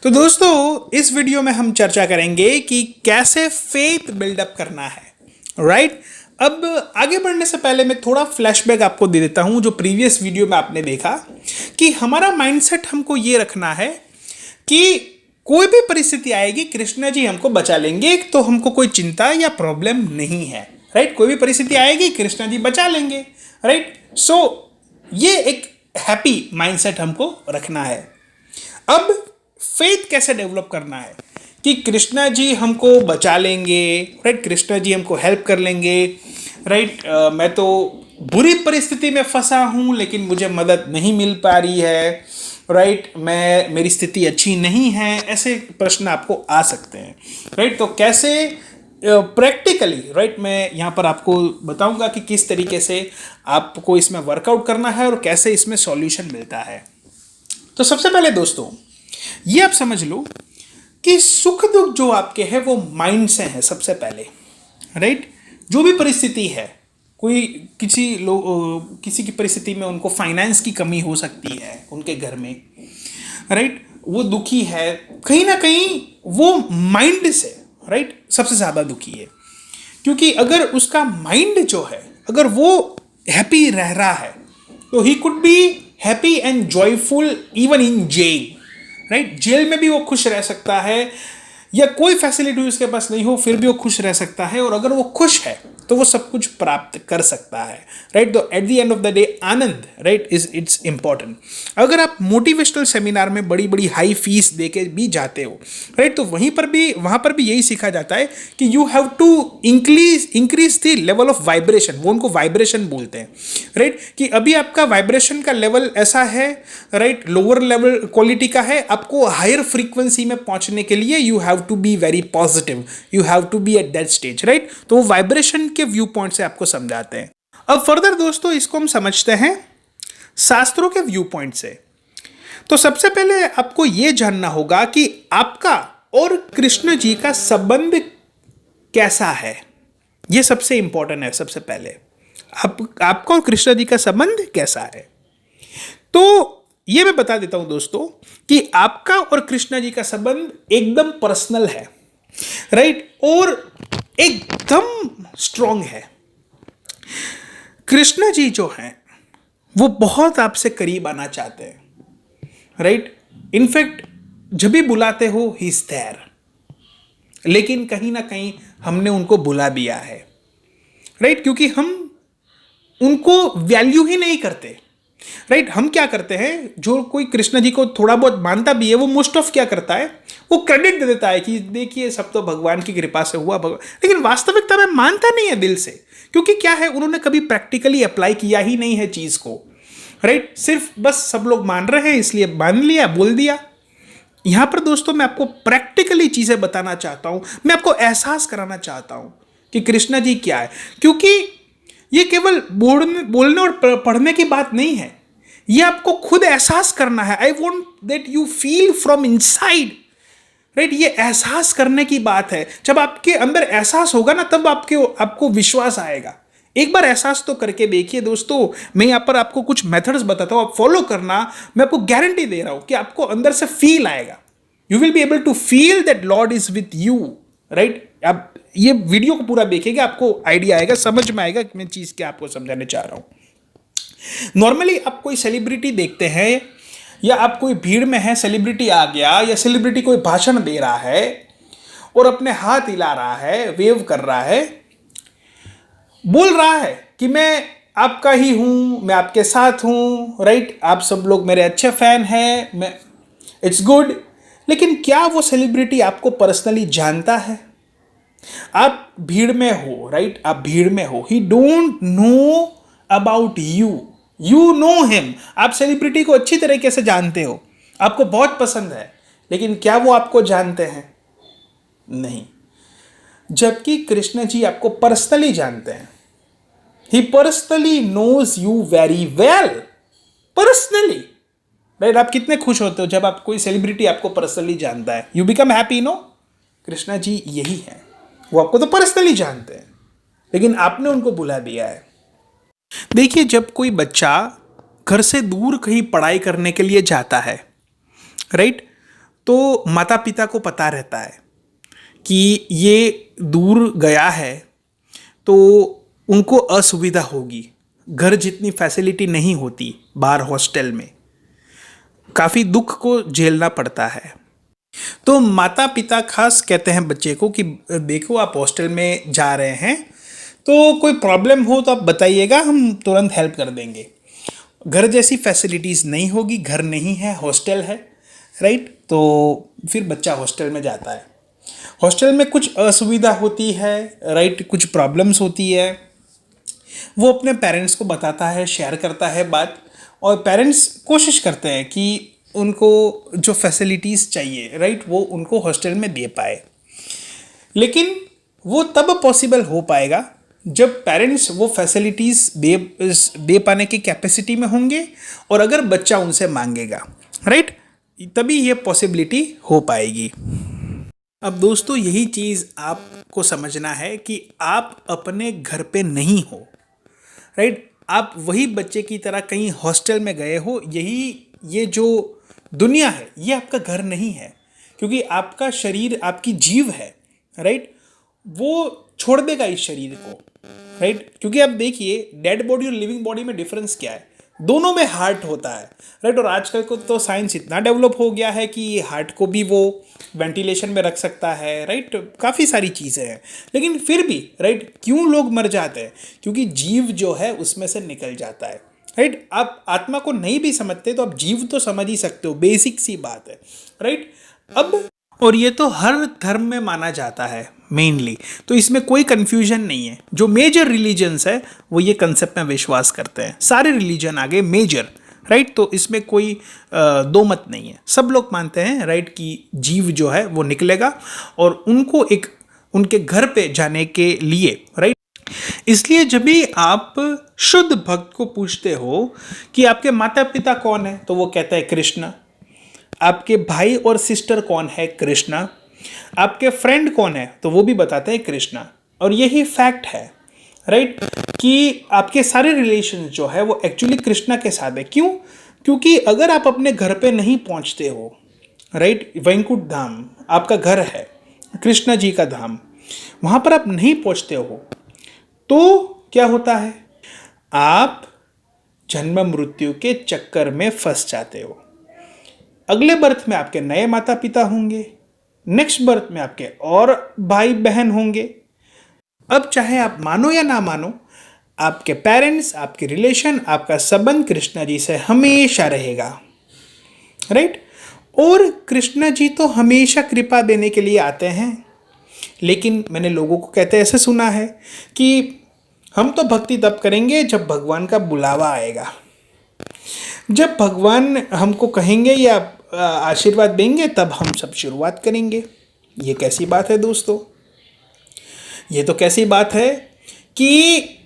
तो दोस्तों इस वीडियो में हम चर्चा करेंगे कि कैसे फेथ बिल्डअप करना है। राइट। अब आगे बढ़ने से पहले मैं थोड़ा फ्लैशबैक आपको दे देता हूं। जो प्रीवियस वीडियो में आपने देखा कि हमारा माइंडसेट हमको ये रखना है कि कोई भी परिस्थिति आएगी कृष्णा जी हमको बचा लेंगे, तो हमको कोई चिंता या प्रॉब्लम नहीं है। राइट। कोई भी परिस्थिति आएगी कृष्णा जी बचा लेंगे। राइट। सो ये एक हैप्पी माइंडसेट हमको रखना है। अब फेथ कैसे डेवलप करना है कि कृष्णा जी हमको बचा लेंगे। राइट। कृष्णा जी हमको हेल्प कर लेंगे। राइट। मैं तो बुरी परिस्थिति में फंसा हूं लेकिन मुझे मदद नहीं मिल पा रही है। राइट। मेरी स्थिति अच्छी नहीं है। ऐसे प्रश्न आपको आ सकते हैं। राइट। तो कैसे प्रैक्टिकली राइट मैं यहाँ पर आपको बताऊंगा कि किस तरीके से आपको इसमें वर्कआउट करना है और कैसे इसमें सॉल्यूशन मिलता है। तो सबसे पहले दोस्तों ये आप समझ लो कि सुख दुख जो आपके हैं वो माइंड से है सबसे पहले। राइट। जो भी परिस्थिति है, कोई किसी की परिस्थिति में उनको फाइनेंस की कमी हो सकती है उनके घर में। राइट। वो दुखी है कहीं ना कहीं, वो माइंड से राइट सबसे ज़्यादा दुखी है। क्योंकि अगर उसका माइंड जो है अगर वो हैप्पी रह रहा है तो he could be happy and joyful even in jail. Right. Jail में भी वो खुश रह सकता है या कोई फैसिलिटी उसके पास नहीं हो फिर भी वो खुश रह सकता है। और अगर वो खुश है तो वो सब कुछ प्राप्त कर सकता है। राइट। तो at the end of the day Anand right it's important. अगर आप मोटिवेशनल सेमिनार में बड़ी बड़ी हाई फीस दे के भी जाते हो राइट तो वहाँ पर भी यही सीखा जाता है कि you have to increase the level of vibration. वो उनको वाइब्रेशन बोलते हैं। राइट। कि अभी आपका वाइब्रेशन का लेवल ऐसा है राइट लोअर लेवल क्वालिटी का है। आपको हायर फ्रीक्वेंसी में पहुंचने के लिए you have to be very positive, you have to be at that stage. Right. तो वो वाइब्रेशन के व्यू पॉइंट से आपको समझाते हैं। अब फर्दर दोस्तों इसको हम समझते हैं शास्त्रों के व्यू पॉइंट से। तो सबसे पहले आपको यह जानना होगा कि आपका और कृष्ण जी का संबंध कैसा है। यह सबसे इंपॉर्टेंट है। सबसे पहले आपका और कृष्ण जी का संबंध कैसा है। तो यह मैं बता देता हूं दोस्तों कि आपका और कृष्ण जी का संबंध एकदम पर्सनल है। राइट। और एकदम स्ट्रांग है। कृष्ण जी जो हैं वो बहुत आपसे करीब आना चाहते हैं। राइट। इनफैक्ट जब भी बुलाते हो ही इज देयर, लेकिन कहीं ना कहीं हमने उनको बुला दिया है। राइट। क्योंकि हम उनको वैल्यू ही नहीं करते। राइट। हम क्या करते हैं, जो कोई कृष्ण जी को थोड़ा बहुत मानता भी है वो मोस्ट ऑफ क्या करता है, वो क्रेडिट दे देता है कि देखिए सब तो भगवान की कृपा से हुआ लेकिन वास्तविकता में मानता नहीं है दिल से। क्योंकि क्या है, उन्होंने कभी प्रैक्टिकली अप्लाई किया ही नहीं है चीज को। राइट। सिर्फ बस सब लोग मान रहे हैं इसलिए मान लिया, बोल दिया। यहां पर दोस्तों मैं आपको प्रैक्टिकली चीजें बताना चाहता हूं, मैं आपको एहसास कराना चाहता हूं कि कृष्ण जी क्या है। क्योंकि ये केवल बोलने और पढ़ने की बात नहीं है, ये आपको खुद एहसास करना है। I want that you feel from inside. Right. ये एहसास करने की बात है। जब आपके अंदर एहसास होगा ना तब आपको विश्वास आएगा। एक बार एहसास तो करके देखिए दोस्तों। मैं यहां पर आपको कुछ मेथड्स बताता हूं, आप फॉलो करना। मैं आपको गारंटी दे रहा हूं कि आपको अंदर से फील आएगा। You will be able to feel that lord is with you. Right. आप ये वीडियो को पूरा देखिएगा, आपको आइडिया आएगा, समझ में आएगा कि मैं चीज क्या आपको समझाने चाह रहा हूं। नॉर्मली आप कोई सेलिब्रिटी देखते हैं या आप कोई भीड़ में है, सेलिब्रिटी आ गया या सेलिब्रिटी कोई भाषण दे रहा है और अपने हाथ हिला रहा है, वेव कर रहा है, बोल रहा है कि मैं आपका ही हूं, मैं आपके साथ हूं। राइट। आप सब लोग मेरे अच्छे फैन हैं, मैं इट्स गुड। लेकिन क्या वो सेलिब्रिटी आपको पर्सनली जानता है? आप भीड़ में हो। राइट। आप भीड़ में हो, ही don't know about you, you know him. आप सेलिब्रिटी को अच्छी तरीके से जानते हो, आपको बहुत पसंद है, लेकिन क्या वो आपको जानते हैं? नहीं। जबकि कृष्ण जी आपको पर्सनली जानते हैं। He personally knows you very well. Personally. Right. आप कितने खुश होते हो जब आप कोई सेलिब्रिटी आपको पर्सनली जानता है? You become happy, no? Krishna ji यही है, वो आपको तो पर्सनली जानते हैं लेकिन आपने उनको बुला दिया है। देखिए, जब कोई बच्चा घर से दूर कहीं पढ़ाई करने के लिए जाता है राइट तो माता पिता को पता रहता है कि ये दूर गया है तो उनको असुविधा होगी, घर जितनी फैसिलिटी नहीं होती, बाहर हॉस्टल में काफ़ी दुख को झेलना पड़ता है। तो माता पिता खास कहते हैं बच्चे को कि देखो आप हॉस्टल में जा रहे हैं तो कोई प्रॉब्लम हो तो आप बताइएगा, हम तुरंत हेल्प कर देंगे। घर जैसी फैसिलिटीज़ नहीं होगी, घर नहीं है, हॉस्टल है, राइट। तो फिर बच्चा हॉस्टल में जाता है, हॉस्टल में कुछ असुविधा होती है, राइट, कुछ प्रॉब्लम्स होती है, वो अपने पेरेंट्स को बताता है, शेयर करता है बात, और पेरेंट्स कोशिश करते हैं कि उनको जो फैसिलिटीज़ चाहिए, राइट, वो उनको हॉस्टल में दे पाए। लेकिन वो तब पॉसिबल हो पाएगा जब पेरेंट्स वो फैसिलिटीज़ दे पाने की कैपेसिटी में होंगे, और अगर बच्चा उनसे मांगेगा, राइट, तभी ये पॉसिबिलिटी हो पाएगी। अब दोस्तों यही चीज़ आपको समझना है कि आप अपने घर पे नहीं हो, राइट। आप वही बच्चे की तरह कहीं हॉस्टल में गए हो। ये जो दुनिया है ये आपका घर नहीं है, क्योंकि आपका शरीर, आपकी जीव है, राइट, वो छोड़ देगा इस शरीर को, राइट। क्योंकि आप देखिए डेड बॉडी और लिविंग बॉडी में डिफरेंस क्या है, दोनों में हार्ट होता है, राइट। और आजकल को तो साइंस इतना डेवलप हो गया है कि हार्ट को भी वो वेंटिलेशन में रख सकता है, राइट, काफ़ी सारी चीज़ें हैं। लेकिन फिर भी, राइट, क्यों लोग मर जाते हैं? क्योंकि जीव जो है उसमें से निकल जाता है, राइट। आप आत्मा को नहीं भी समझते तो आप जीव तो समझ ही सकते हो, बेसिक सी बात है, राइट। अब और ये तो हर धर्म में माना जाता है मेनली, तो इसमें कोई कंफ्यूजन नहीं है। जो मेजर रिलीजन्स है वो ये कंसेप्ट में विश्वास करते हैं, सारे रिलीजन आगे मेजर, राइट। तो इसमें कोई दो मत नहीं है, सब लोग मानते हैं, राइट, कि जीव जो है वो निकलेगा और उनको एक उनके घर पे जाने के लिए, राइट। इसलिए जब भी आप शुद्ध भक्त को पूछते हो कि आपके माता पिता कौन है, तो वो कहता है कृष्ण। आपके भाई और सिस्टर कौन है? कृष्णा। आपके फ्रेंड कौन है? तो वो भी बताते हैं कृष्णा। और यही फैक्ट है, राइट, कि आपके सारे रिलेशन जो है वो एक्चुअली कृष्णा के साथ है। क्यों? क्योंकि अगर आप अपने घर पे नहीं पहुंचते हो, राइट, वैकुंठ धाम आपका घर है, कृष्णा जी का धाम, वहां पर आप नहीं पहुंचते हो तो क्या होता है? आप जन्म मृत्यु के चक्कर में फंस जाते हो। अगले बर्थ में आपके नए माता पिता होंगे, नेक्स्ट बर्थ में आपके और भाई बहन होंगे। अब चाहे आप मानो या ना मानो, आपके पेरेंट्स, आपके रिलेशन, आपका संबंध कृष्णा जी से हमेशा रहेगा, राइट। और कृष्णा जी तो हमेशा कृपा देने के लिए आते हैं। लेकिन मैंने लोगों को कहते ऐसे सुना है कि हम तो भक्ति तब करेंगे जब भगवान का बुलावा आएगा, जब भगवान हमको कहेंगे या आशीर्वाद देंगे तब हम सब शुरुआत करेंगे। ये कैसी बात है दोस्तों? ये तो कैसी बात है कि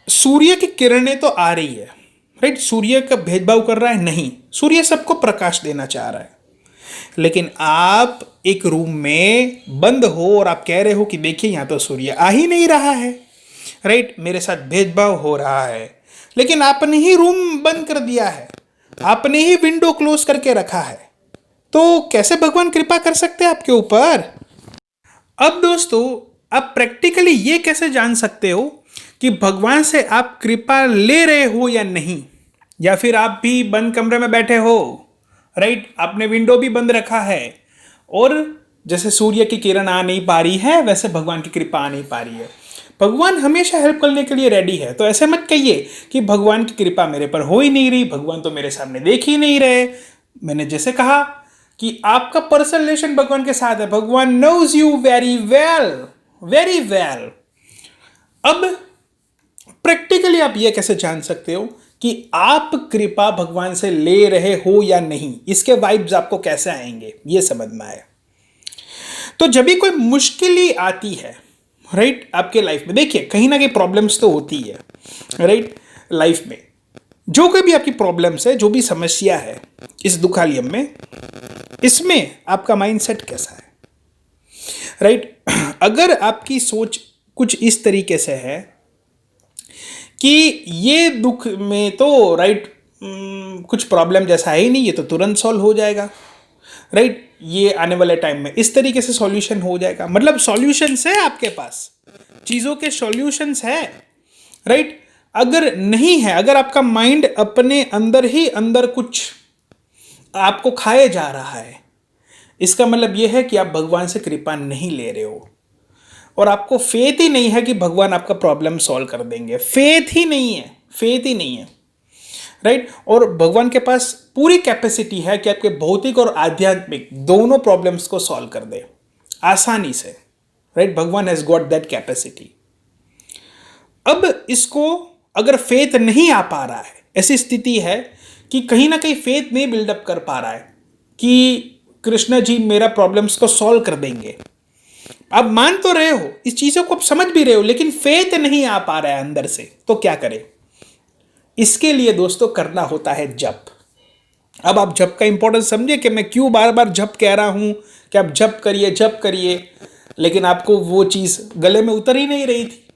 सूर्य की किरणें तो आ रही है, राइट, सूर्य का भेदभाव कर रहा है नहीं, सूर्य सबको प्रकाश देना चाह रहा है। लेकिन आप एक रूम में बंद हो और आप कह रहे हो कि देखिए यहाँ तो सूर्य आ ही नहीं रहा है, राइट, मेरे साथ भेदभाव हो रहा है। लेकिन आपने ही रूम बंद कर दिया है, आपने ही विंडो क्लोज करके रखा है, तो कैसे भगवान कृपा कर सकते हैं आपके ऊपर? अब दोस्तों आप प्रैक्टिकली ये कैसे जान सकते हो कि भगवान से आप कृपा ले रहे हो या नहीं? या फिर आप भी बंद कमरे में बैठे हो, राइट, आपने विंडो भी बंद रखा है और जैसे सूर्य की किरण आ नहीं पा रही है वैसे भगवान की कृपा आ नहीं पा रही है। भगवान हमेशा हेल्प करने के लिए रेडी है, तो ऐसे मत कहिए कि भगवान की कृपा मेरे पर हो ही नहीं रही, भगवान तो मेरे सामने देख ही नहीं रहे। मैंने जैसे कहा कि आपका पर्सनल रिलेशन भगवान के साथ है, भगवान knows you very well, very well. अब प्रैक्टिकली आप ये कैसे जान सकते हो कि आप कृपा भगवान से ले रहे हो या नहीं? इसके वाइब्स आपको कैसे आएंगे ये समझ में आए। तो जब भी कोई मुश्किल आती है, राइट, आपके लाइफ में, देखिए कहीं ना कहीं प्रॉब्लम्स तो होती है, राइट, लाइफ में जो कोई भी आपकी प्रॉब्लम्स है, जो भी समस्या है इस दुखालयम में, इसमें आपका माइंडसेट कैसा है, राइट। अगर आपकी सोच कुछ इस तरीके से है कि ये दुख में तो, राइट, कुछ प्रॉब्लम जैसा है ही नहीं, ये तो तुरंत सॉल्व हो जाएगा, राइट, ये आने वाले टाइम में इस तरीके से सॉल्यूशन हो जाएगा। मतलब सॉल्यूशंस है आपके पास, चीज़ों के सॉल्यूशंस है, राइट। अगर नहीं है, अगर आपका माइंड अपने अंदर ही अंदर कुछ आपको खाए जा रहा है, इसका मतलब यह है कि आप भगवान से कृपा नहीं ले रहे हो और आपको फेथ ही नहीं है कि भगवान आपका प्रॉब्लम सॉल्व कर देंगे। फेथ ही नहीं है, फेथ ही नहीं है, राइट। और भगवान के पास पूरी कैपेसिटी है कि आपके भौतिक और आध्यात्मिक दोनों प्रॉब्लम्स को सॉल्व कर दे आसानी से, राइट। भगवान हैज गॉट दैट कैपेसिटी। अब इसको अगर फेथ नहीं आ पा रहा है, ऐसी स्थिति है कि कहीं ना कहीं फेथ नहीं बिल्डअप कर पा रहा है कि कृष्ण जी मेरा प्रॉब्लम्स को सॉल्व कर देंगे, आप मान तो रहे हो, इस चीजों को आप समझ भी रहे हो, लेकिन फेथ नहीं आ पा रहा है अंदर से, तो क्या करें? इसके लिए दोस्तों करना होता है जप। अब आप जप का इंपॉर्टेंस समझिए कि मैं क्यों बार बार जप कह रहा हूं कि आप जप करिए जप करिए, लेकिन आपको वो चीज गले में उतर ही नहीं रही थी।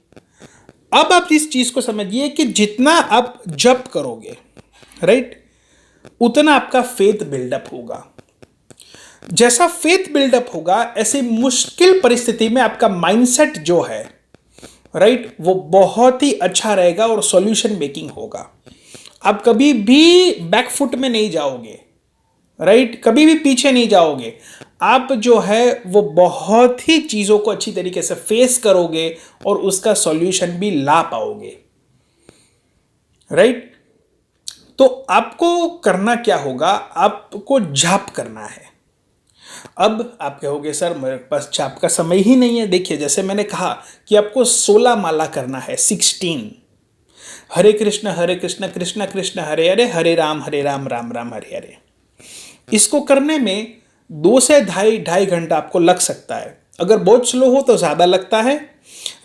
अब आप इस चीज को समझिए कि जितना आप जप करोगे, राइट, उतना आपका फेथ बिल्डअप होगा। जैसा फेथ बिल्डअप होगा, ऐसी मुश्किल परिस्थिति में आपका माइंडसेट जो है, राइट, वो बहुत ही अच्छा रहेगा और सॉल्यूशन मेकिंग होगा। आप कभी भी बैकफुट में नहीं जाओगे, राइट, कभी भी पीछे नहीं जाओगे। आप जो है वो बहुत ही चीज़ों को अच्छी तरीके से फेस करोगे और उसका सॉल्यूशन भी ला पाओगे, राइट। तो आपको करना क्या होगा? आपको जाप करना है। अब आप कहोगे सर मेरे पास जाप का समय ही नहीं है। देखिए, जैसे मैंने कहा कि आपको 16 माला करना है, 16। हरे कृष्ण कृष्ण कृष्ण हरे हरे, हरे राम राम राम हरे हरे। इसको करने में 2 से ढाई घंटा आपको लग सकता है। अगर बहुत स्लो हो तो ज़्यादा लगता है,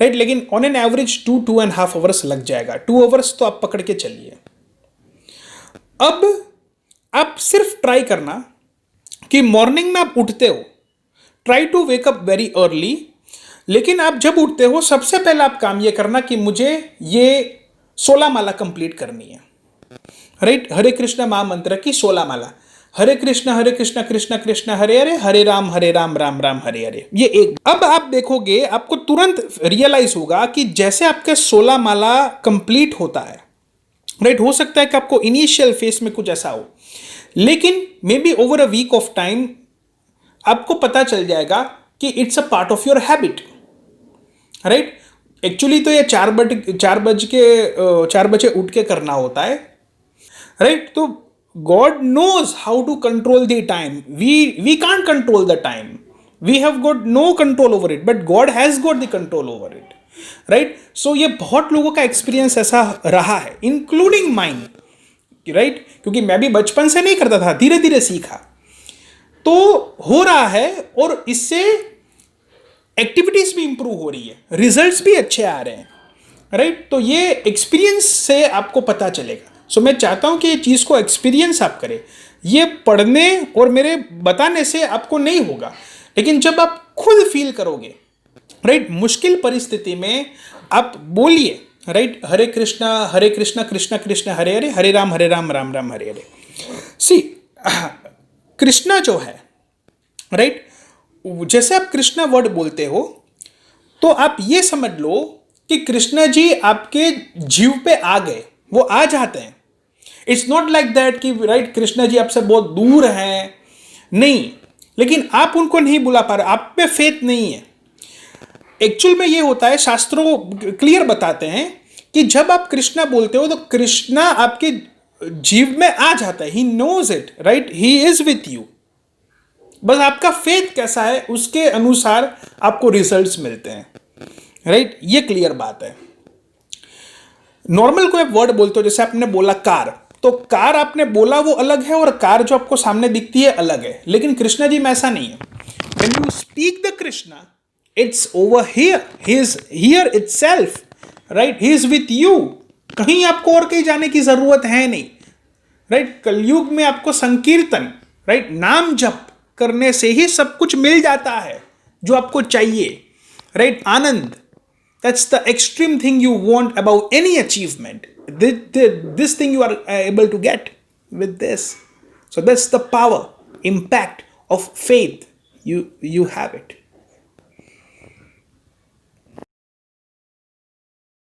राइट, लेकिन ऑन एन एवरेज 2.5 आवर्स लग जाएगा। 2 आवर्स तो आप पकड़ के चलिए। अब आप सिर्फ ट्राई करना कि मॉर्निंग में आप उठते हो, try to wake up very early. लेकिन आप जब उठते हो, सबसे पहले आप काम ये करना कि मुझे ये 16 माला कंप्लीट करनी है, राइट। हरे कृष्ण महामंत्र की 16 माला, हरे कृष्ण कृष्ण कृष्ण हरे हरे, हरे राम राम राम हरे हरे, ये एक। अब आप देखोगे, आपको तुरंत रियलाइज होगा कि जैसे आपके 16 माला कंप्लीट होता है, राइट, हो सकता है कि आपको इनिशियल फेस में कुछ ऐसा हो, लेकिन maybe over a week of time आपको पता चल जाएगा कि it's a part of your habit, right. Actually तो ये 4 बजे उठ के करना होता है, राइट। तो God knows how to control the time. We can't control the time, we have got no control over it, but God has got the control over it, right. So ये बहुत लोगों का एक्सपीरियंस ऐसा रहा है, including mine, right, क्योंकि मैं भी बचपन से नहीं करता था, धीरे धीरे सीखा, तो हो रहा है और इससे एक्टिविटीज भी इंप्रूव हो रही है, रिजल्ट्स भी अच्छे आ रहे हैं, राइट। तो ये एक्सपीरियंस से आपको पता चलेगा। सो मैं चाहता हूं कि ये चीज को एक्सपीरियंस आप करें। ये पढ़ने और मेरे बताने से आपको नहीं होगा, लेकिन जब आप खुद फील करोगे, राइट, मुश्किल परिस्थिति में आप बोलिए, राइट, हरे कृष्ण कृष्ण कृष्ण हरे हरे, हरे राम राम राम हरे हरे। सी कृष्णा जो है, राइट, जैसे आप कृष्णा वर्ड बोलते हो तो आप ये समझ लो कि कृष्णा जी आपके जीव पे आ गए, वो आ जाते हैं। इट्स नॉट लाइक दैट कि राइट कृष्णा जी आपसे बहुत दूर हैं, नहीं, लेकिन आप उनको नहीं बुला पा रहे, आप पे फेथ नहीं है। एक्चुअल में ये होता है, शास्त्रों क्लियर बताते हैं कि जब आप कृष्णा बोलते हो तो कृष्णा आपके जीव में आ जाता है, he knows it, right, he is with you. बस आपका फेथ कैसा है उसके अनुसार आपको रिजल्ट्स मिलते हैं, राइट, ये क्लियर बात है। नॉर्मल कोई वर्ड बोलते हो, जैसे आपने बोला कार, तो कार आपने बोला वो अलग है और कार जो आपको सामने दिखती है अलग है, लेकिन कृष्णा जी में ऐसा नहीं है। When you speak the Krishna, it's over here, he is here itself, right, he is with you. कहीं आपको और कहीं जाने की जरूरत है नहीं, राइट। कलयुग में आपको संकीर्तन, राइट, नाम जप करने से ही सब कुछ मिल जाता है जो आपको चाहिए, right, Anand. That's the extreme thing you want about any achievement. This thing you are able to get with this. So that's the power, impact of faith you have it.